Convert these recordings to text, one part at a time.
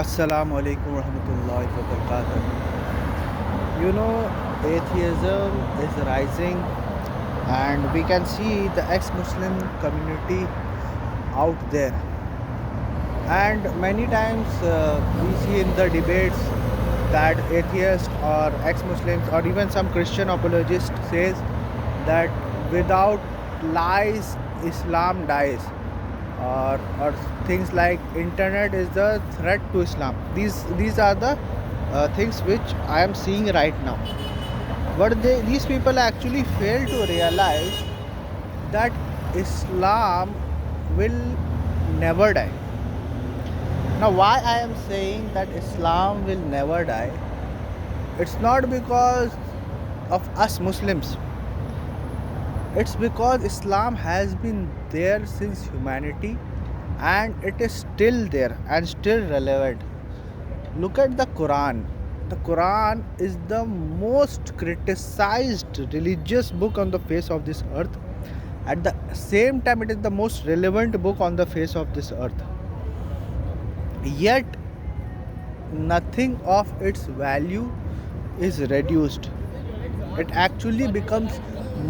Assalamu alaikum warahmatullahi wabarakatuh. Atheism is rising, and we can see the ex-Muslim community out there. And many times we see in the debates that atheists or ex-Muslims or even some Christian apologists says that without lies, Islam dies, or things like internet is the threat to Islam. These are the things which I am seeing right now. But these people actually fail to realize that Islam will never die. Now, why I am saying that Islam will never die? It's not because of us Muslims. It's because Islam has been there since humanity and it is still there and still relevant. Look at the Quran. The Quran is the most criticized religious book on the face of this earth. At the same time, it is the most relevant book on the face of this earth. Yet, nothing of its value is reduced. It actually becomes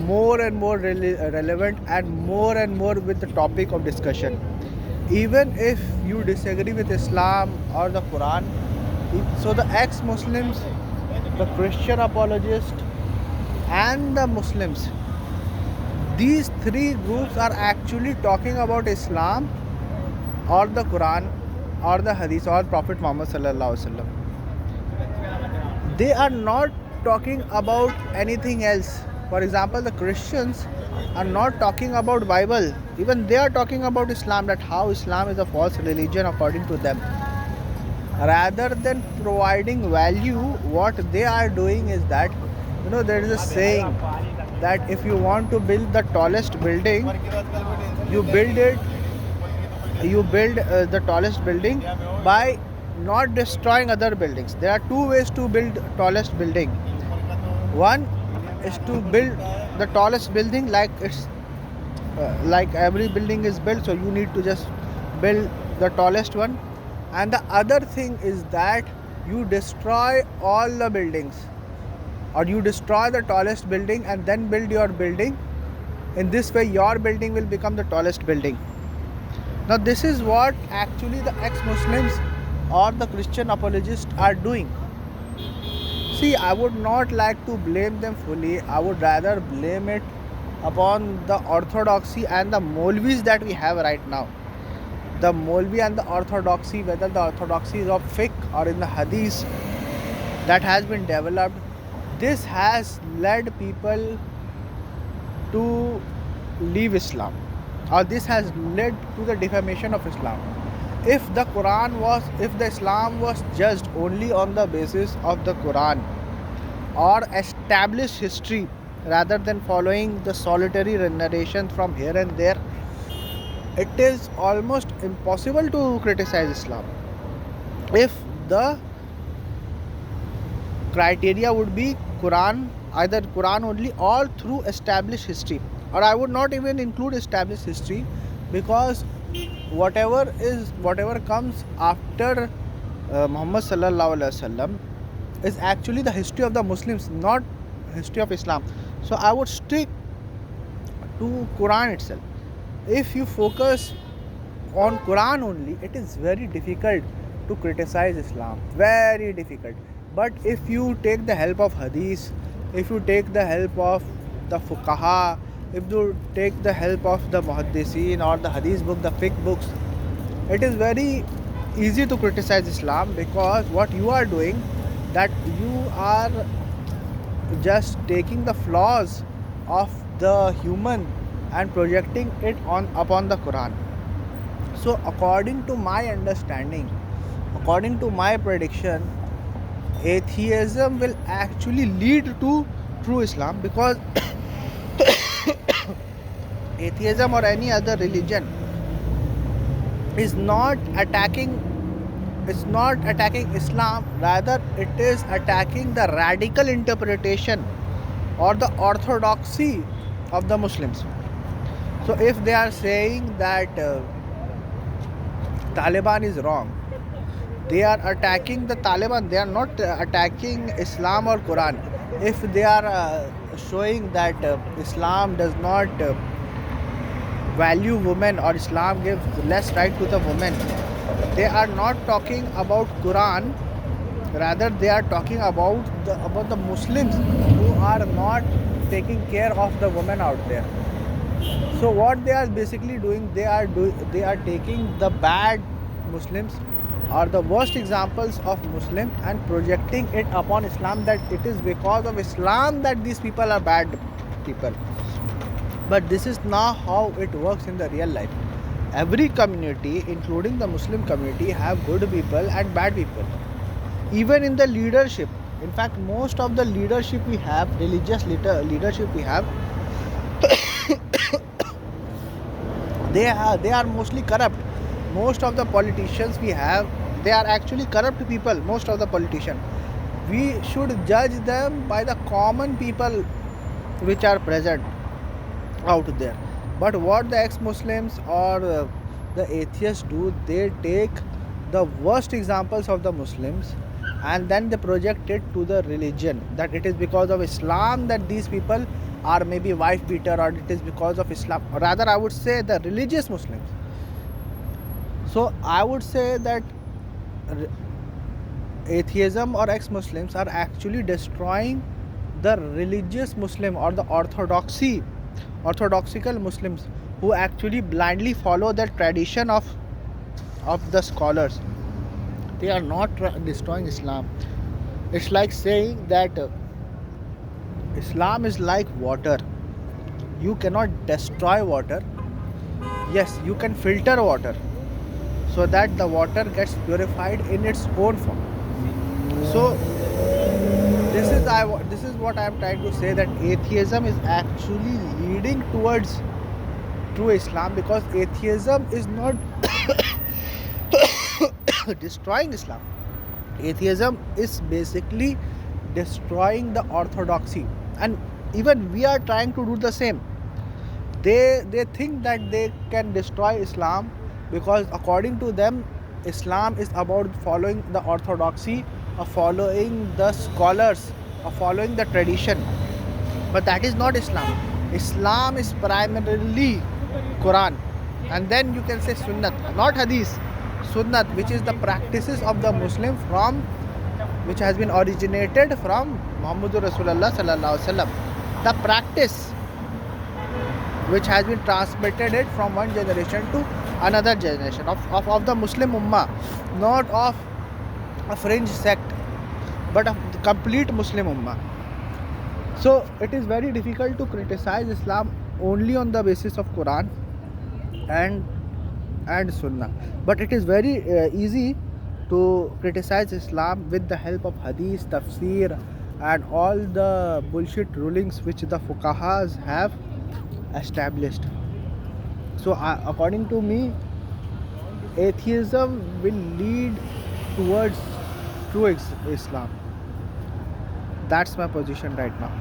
more and more relevant and more with the topic of discussion. Even if you disagree with Islam or the Quran, so the ex-Muslims, the Christian apologists, and the Muslims, these three groups are actually talking about Islam or the Quran or the Hadith or Prophet Muhammad sallallahu alaihi wasallam. They are not talking about anything else. For example, the Christians are not talking about Bible. Even they are talking about Islam, that how Islam is a false religion according to them. Rather than providing value, what they are doing is that, there is a saying that if you want to build the tallest building, you build it you build the tallest building by not destroying other buildings. There are two ways to build tallest building. One is to build the tallest building like every building is built, so you need to just build the tallest one. And the other thing is that you destroy all the buildings, or you destroy the tallest building and then build your building. In this way, your building will become the tallest building. Now, this is what actually the ex-Muslims or the Christian apologists are doing. See, I would not like to blame them fully. I would rather blame it upon the orthodoxy and the Maulvis that we have right now. The Maulvi and the orthodoxy, whether the orthodoxy is of fiqh or in the hadith that has been developed, this has led people to leave Islam, or this has led to the defamation of Islam. If the Islam was judged only on the basis of the Quran or established history rather than following the solitary narration from here and there, it is almost impossible to criticize Islam. If the criteria would be Quran, either Quran only or through established history, or I would not even include established history, because whatever comes after Muhammad sallallahu alaihi wasallam is actually the history of the Muslims, not history of Islam. So I would stick to Quran itself. If you focus on Quran only, it is very difficult to criticize Islam. Very difficult. But if you take the help of Hadith, if you take the help of the Fuqaha, if you take the help of the Muhaddiseen or the Hadith book, the fiqh books, it is very easy to criticize Islam, because what you are doing, that you are just taking the flaws of the human and projecting it upon the Quran. So according to my understanding, according to my prediction, atheism will actually lead to true Islam, because atheism or any other religion is not attacking Islam, rather it is attacking the radical interpretation or the orthodoxy of the Muslims. So if they are saying that Taliban is wrong, They are attacking the Taliban. They are not attacking Islam or Quran. If they are showing that Islam does not value women, or Islam gives less right to the women, they are not talking about Quran. Rather, they are talking about the Muslims who are not taking care of the women out there. So what they are basically doing, they are taking the bad Muslims or the worst examples of Muslim and projecting it upon Islam, that it is because of Islam that these people are bad people. But this is not how it works in the real life. Every community, including the Muslim community, have good people and bad people. Even in the leadership, in fact, most of the leadership we have, religious leadership we have, they are mostly corrupt. Most of the politicians we have, they are actually corrupt people. Most of the politicians, we should judge them by the common people which are present out there. But what the ex-Muslims or the atheists do, they take the worst examples of the Muslims and then they project it to the religion, that it is because of Islam that these people are maybe wife beater, or it is because of Islam. Rather, I would say the religious Muslims. So I would say that atheism or ex-Muslims are actually destroying the religious Muslim or the orthodoxical Muslims who actually blindly follow the tradition of the scholars. They are not destroying Islam. It's like saying that Islam is like water. You cannot destroy water. Yes, you can filter water so that the water gets purified in its own form. So this is what I am trying to say, that atheism is actually leading towards true Islam, because atheism is not destroying Islam. Atheism is basically destroying the orthodoxy, and even we are trying to do the same. They think that they can destroy Islam because according to them, Islam is about following the orthodoxy, of following the scholars, of following the tradition. But that is not Islam. Islam is primarily Quran, and then you can say Sunnat, not Hadith. Sunnat, which is the practices of the Muslim, from which has been originated from Muhammadur Rasulullah sallallahu alaihi wasallam. The practice which has been transmitted it from one generation to another generation of the Muslim Ummah, not of a fringe sect, but of the complete Muslim Ummah. So it is very difficult to criticize Islam only on the basis of Quran and Sunnah, but it is very easy to criticize Islam with the help of Hadith, Tafsir, and all the bullshit rulings which the Fuqahas have established. So according to me, atheism will lead towards true Islam. That's my position right now.